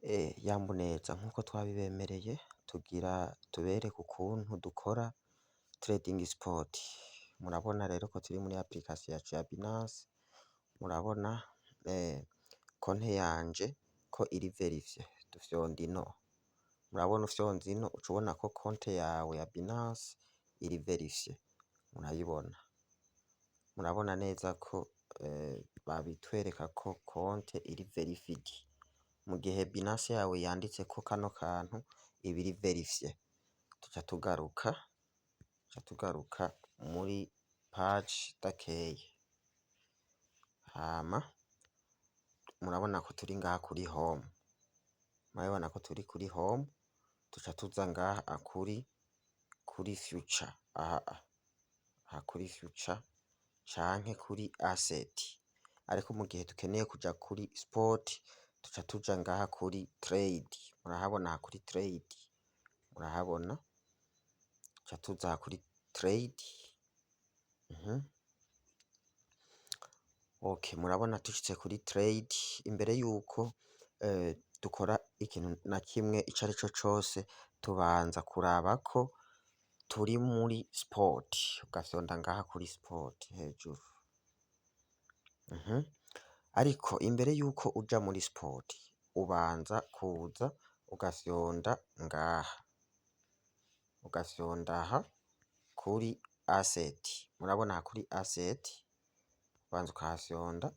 Yambuneza nk'uko twabibemereye tugira tubereke ukuntu dukora trading sport. Murabona rero ko turi muri application yacu ya Binance, murabona konte yanje ko iri verifye, dufyonda ino. Murabona ufyonze ino uca ubona ko konte yawe ya Binance iri verifye, murayibona. Murabona neza ko babitwereka ko konte iri verified. Mu gihe Binance yawe yanditse ko kano kantu ibiri verifye, tuca tugaruka muri page dakeye. Hama murabona ko turi ngaha kuri home, murabona ko turi kuri home, tuca tuza ngaha kuri future, aha kuri future canke kuri asset. Ariko mu gihe tukeneye kuja kuri sport tuca tuja ngaha kuri trade, murahabona kuri trade, murahabona, tuca tuza kuri trade. Okay, murabona tushitse kuri trade. Imbere yuko dukora ikintu na kimwe ico arico cose, tubanza kuraba ko turi muri sport, ugafyonda ngaha kuri sport hejuru. Ariko imbere yuko uja muri sport ubanza kuza ugafyonda ngaha, ugafyonda aha kuri asset. Murabona kuri asset, ubanza ukahafyonda,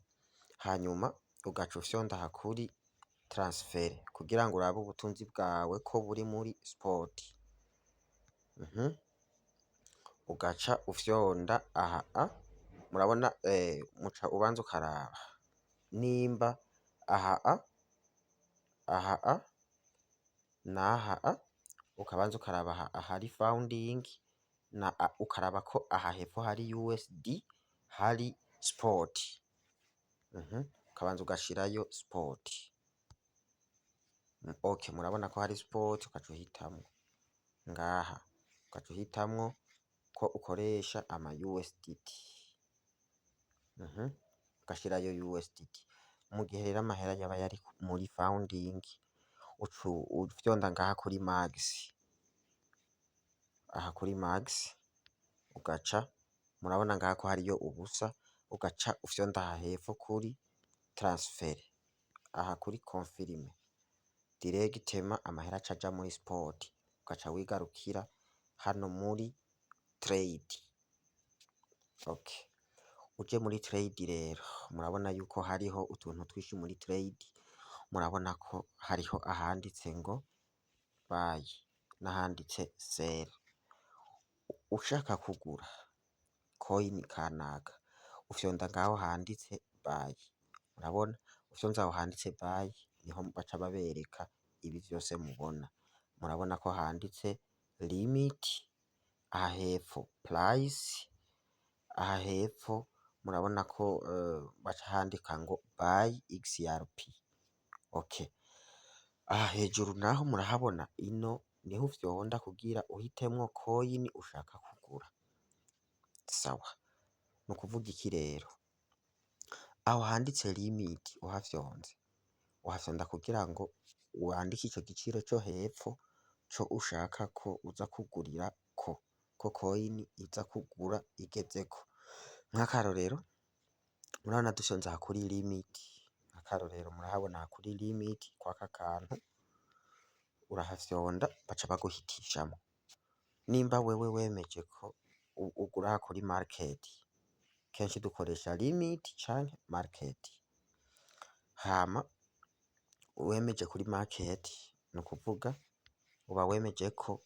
hanyuma ugaca ufyonda aha kuri transfer kugira ngo urabe ubutunzi bwawe ko buri muri sport. Ugaca ufyonda aha, murabona muca ubanza ukaraba nimba aha naha, ukabanza ukaraba ahari founding na ukaraba ko aha hepfo hari USD hari sport. Ukabanza ugashirayo sport. Okay, murabona ko hari sport, ugaca uhitamwo ngaha, ugaca uhitamwo ko ukoresha ama USDT. Ugashirayo USDT. Mu gihe rero amahera yaba yari muri founding, uca ufyonda ngaha kuri max, aha kuri max, ugaca murabona ngaha ko hariyo ubusa, ugaca ufyonda aha hepfo kuri transfer, aha kuri confirm directement amahera aca aja muri sport, ugaca wigarukira hano muri trade. Okay, uje muri trade rero murabona yuko hariho utuntu twishi muri trade. Murabona ko hariho ahanditse ngo buy n'ahanditse sell. Ushaka kugura coin kanaka ufyonda ngaho handitse buy, murabona ufyonze aho handitse buy niho baca babereka ibi vyose mubona. Murabona ko handitse limit, aha hepfo price, aha hepfo murabona ko baca handika ngo buy XRP. Okay, aha hejuru naho murahabona ino niho ufyonda kugira uhitemwo coin ushaka kugura. Sawa, nukuvuga iki rero, aho handitse limit uhafyonda kugira ngo wandike ico giciro co hepfo co ushaka ko uza kugurira ko coin iza kugura igezeko. Nk'akarorero murabona dufyonze aha kuri limit, akarorero murahabona kuri limit kwaka kantu, urahafyonda baca baguhitishamwo. Nimba wewe wemeje ko ugura kuri market, kenshi dukoresha limit canke market. Hama wemeje kuri market, nukuvuga uba wemeje ko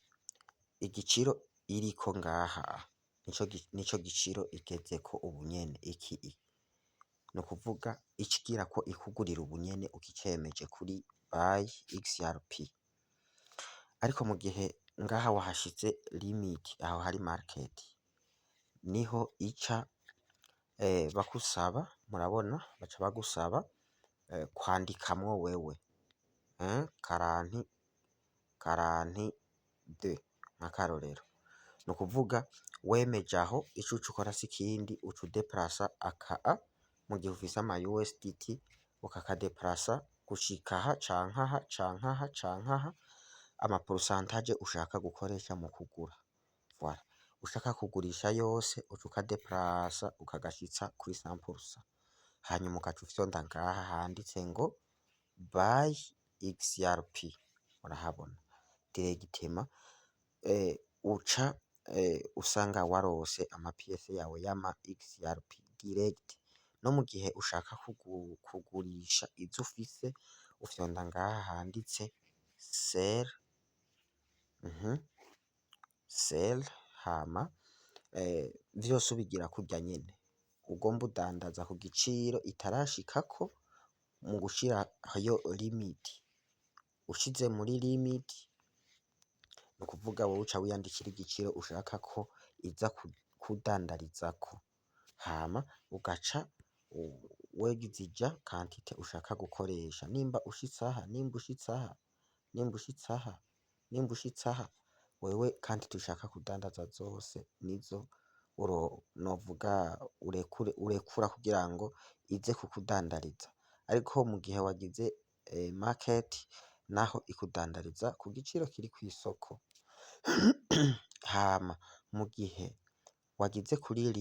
igiciro iriko ngaha nico giciro igezeko ubunyene. Iki nukuvuga ikigira ko ikugurira ubunyene ukicemeje kuri buy XRP. Ariko mu gihe ngaha wahashize limit aho hari market, niho ica bagusaba, murabona baca bagusaba kwandikamwo wewe garanti de nk'akarorero. Nukuvuga wemeje aho ico uca ukora sikindi uca udeplasa aka mu gihe ufise ama USDT ukakadeplasa gushika aha canke aha canke aha canke aha, amaporusantaje ushaka gukoresha mu kugura, voilà, ushaka kugurisha yose uca ukadeplasa ukagashitsa kuri 100%, hanyuma ugaca ufyonda ngaha handitse ngo buy XRP, urahabona diregitema, uca usanga warose amapiyese yawe y'ama XRP direct, no mu gihe ushaka kugurisha izo ufise ufyonda ngaha handitse sell, sell, hama vyose ubigira kurya nyene, ugomba udandaza ku giciro itarashikako mu gushirayo limit, ushize muri limit ni ukuvuga wowe uca wiyandikira igiciro ushaka ko iza kudandarizako, hama ugaca wegizija kantite ushaka gukoresha, nimba ushitse aha, nimba ushitse aha, wewe kantite ushaka kudandaza zose nizo novuga urekura kugira ngo ize kukudandariza, ariko mu gihe wagize market naho ikudandariza ku giciro kiri kw'isoko. Hama mu gihe wagize kuri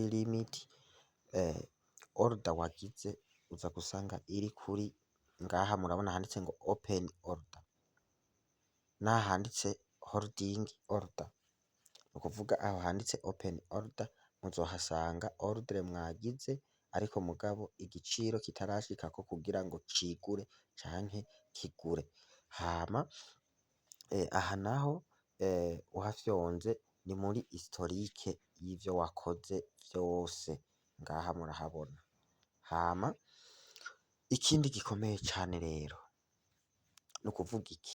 limit, order wagize uza gusanga iri kuri ngaha, murabona handitse ngo open order, naha handitse holding order, ni ukuvuga aho handitse open order muzohasanga ordre mwagize, ariko mugabo igiciro kitarashikako kugira ngo cigure canke kigure, hama aha naho uhafyonze ni muri historique y'ivyo wakoze vyose, ngaha murahabona, hama ikindi gikomeye cane rero ni ukuvuga iki?